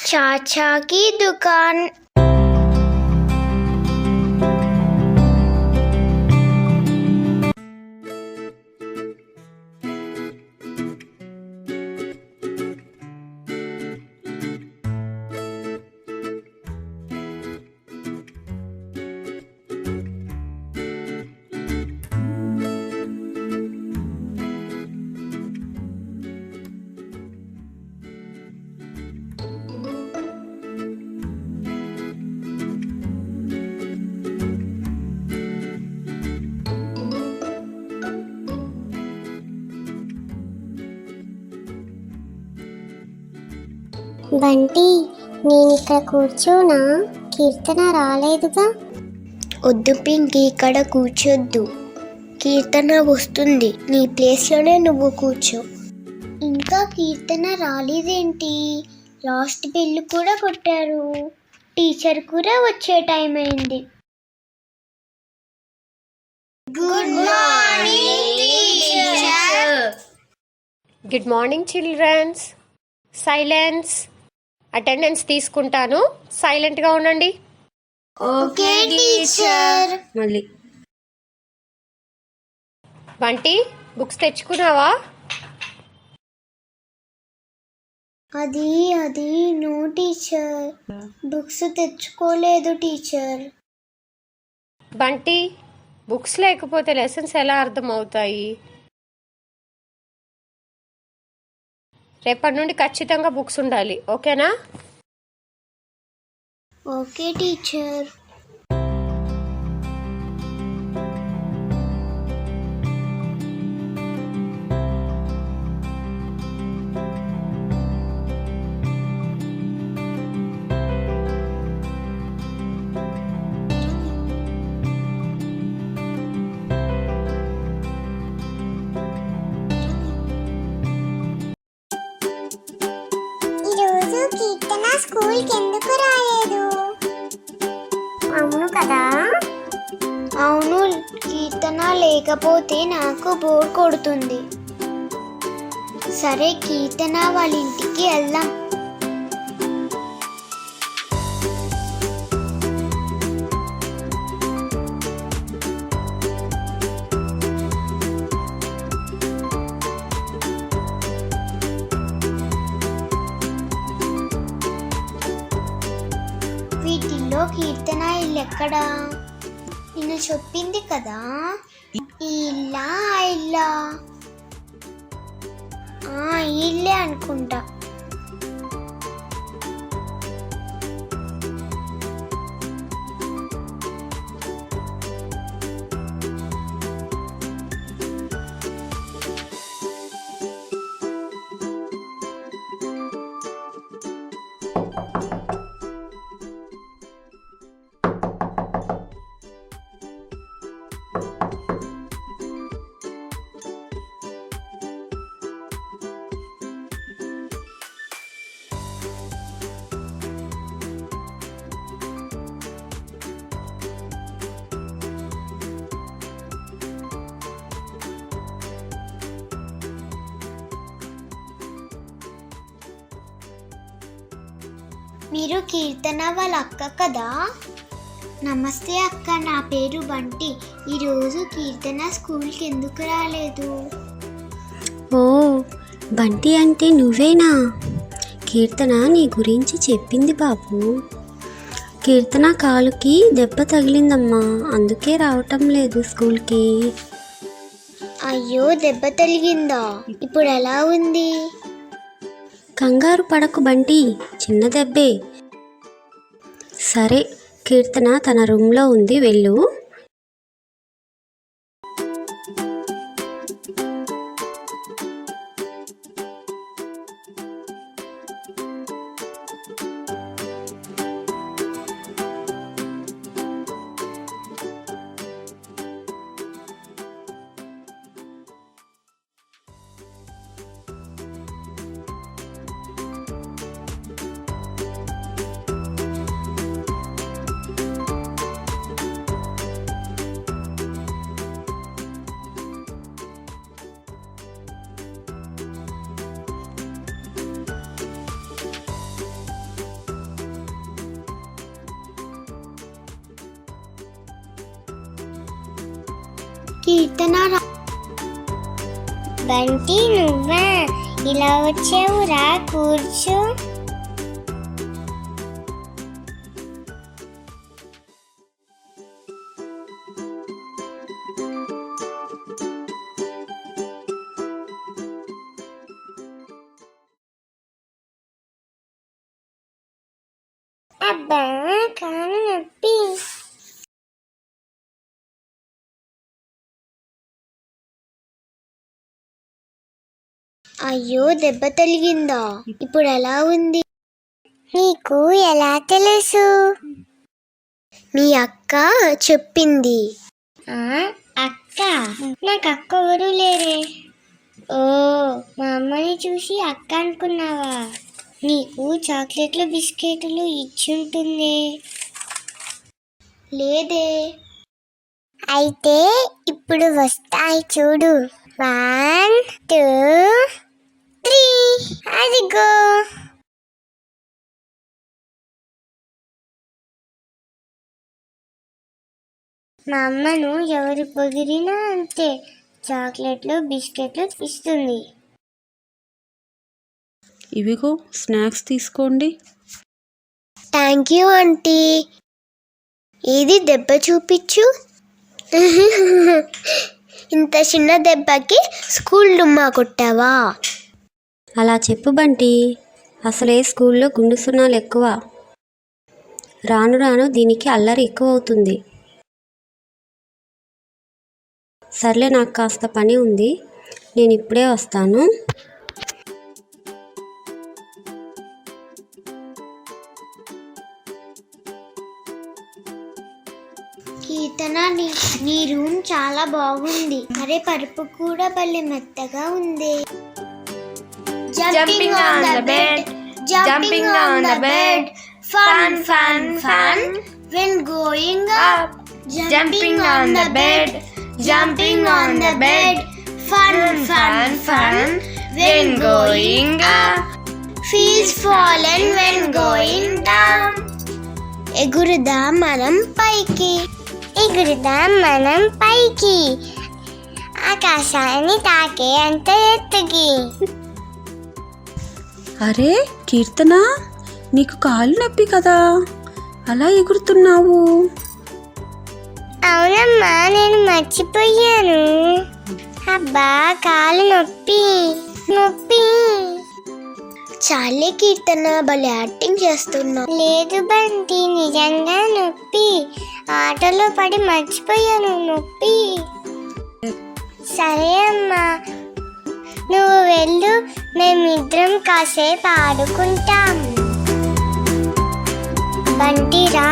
चाचा की दुकान। బంటి, నేను ఇక్కడ కూర్చోనా? కీర్తన రాలేదుగా? వద్దు పింకి, ఇక్కడ కూర్చోద్దు. కీర్తన వస్తుంది, నీ ప్లేస్లోనే నువ్వు కూర్చో. ఇంకా కీర్తన రాలేదేంటి? లాస్ట్ బెల్ కూడా కొట్టారు. టీచర్ కూడా వచ్చే టైం అయింది. Good morning teacher. Good morning childrens. Silence. Attendance తీసుకుంటాను, సైలెంట్గా ఉండండి. Okay teacher. మళ్ళీ బంటి, బుక్స్ తెచ్చుకున్నావా? అది నో టీచర్, బుక్స్ తెచ్చుకోలేదు టీచర్. బంటి, బుక్స్ లేకపోతే లెసన్స్ ఎలా అర్థమవుతాయి? రేపటి నుండి ఖచ్చితంగా బుక్స్ ఉండాలి, ఓకేనా? Okay teacher. ఈరోజు కీర్తన స్కూల్కి ఎందుకు రాలేదు? అవును కదా? అవును, కీర్తన లేకపోతే నాకు బోర్ కొడుతుంది. సరే, కీర్తన వాళ్ళ ఇంటికి వెళ్దాం. వీటిల్లో కీర్తన ఇల్లు ఎక్కడా? నిన్ను చెప్పింది కదా, ఈ ఇల్లా ఆ ఇల్లా? ఈ ఇల్లే అనుకుంటా. మీరు కీర్తన వాళ్ళ అక్క కదా? నమస్తే అక్క, నా పేరు బంటి. ఈరోజు కీర్తన స్కూల్కి ఎందుకు రాలేదు? ఓ, బంటి అంటే నువ్వేనా? కీర్తన నీ గురించి చెప్పింది బాబు. కీర్తన కాలుకి దెబ్బ తగిలిందమ్మా, అందుకే రావటం లేదు స్కూల్కి. అయ్యో, దెబ్బ తగిలిందా? ఇప్పుడు ఎలా ఉంది? కంగారు పడకు బంటి, చిన్న దెబ్బే. సరే, కీర్తన తన రూమ్లో ఉంది, వెళ్ళు. కీర్తన బంటి నువ్వా ఇలా వచ్చావు, రా కూర్చో. అబ్బా కాలు నొప్పి. అయ్యో దెబ్బ తగిలిందా? ఇప్పుడు ఎలా ఉంది? నీకు ఎలా తెలుసు? మీ అక్క చెప్పింది. అక్క? నాకు అక్క ఎవరు లేరే. ఓ, మా అమ్మని చూసి అక్క అనుకున్నావా? నీకు చాక్లెట్లు బిస్కెట్లు ఇచ్చుంటుంది. లేదే. అయితే ఇప్పుడు వస్తాయి చూడు. 1 2 3. అదిగో. మా అమ్మను ఎవరు పొగిరినా అంతే, చాక్లెట్లు బిస్కెట్లు ఇస్తుంది. ఇవిగో స్నాక్స్ తీసుకోండి. Thank you aunty. ఏది దెబ్బ చూపించు. ఇంత చిన్న దెబ్బకి స్కూల్ డుమ్మా కొట్టావా? అలా చెప్పు బంటి, అసలే స్కూల్లో గుండు సున్నాలు ఎక్కువ. రాను రాను దీనికి అల్లరి ఎక్కువ అవుతుంది. సర్లే, నాకు కాస్త పని ఉంది, నేను ఇప్పుడే వస్తాను. కీర్తన నీ రూమ్ చాలా బాగుంది. అరే పరుపు కూడా భలే మెత్తగా ఉంది. Jumping on the bed, jumping on the bed, fun, fun, fun, when going up. Jumping on the bed, jumping on the bed, fun, fun, fun, when going up. feels fallen when going down. ఎగురుదాం మనం పైకి. ఎగురుదాం మనం పైకి, ఆకాశాన్ని తాకే అంత ఎత్తుకి. అరే కీర్తన, నీకు కాలు నొప్పి కదా, అలా ఎగురుతున్నావు? అవునమ్మా, నేను మర్చిపోయాను. అబ్బా కాలు నొప్పి నొప్పి. చాలే కీర్తన, భలే యాక్టింగ్ చేస్తున్నావు. లేదు బంటి, నిజంగా నొప్పి. ఆటలో పడి మర్చిపోయాను, నొప్పి. సరే అమ్మా, నువ్వు వెళ్ళు, మేమిద్దరం కాసేపు ఆడుకుంటాం. బంటి రా.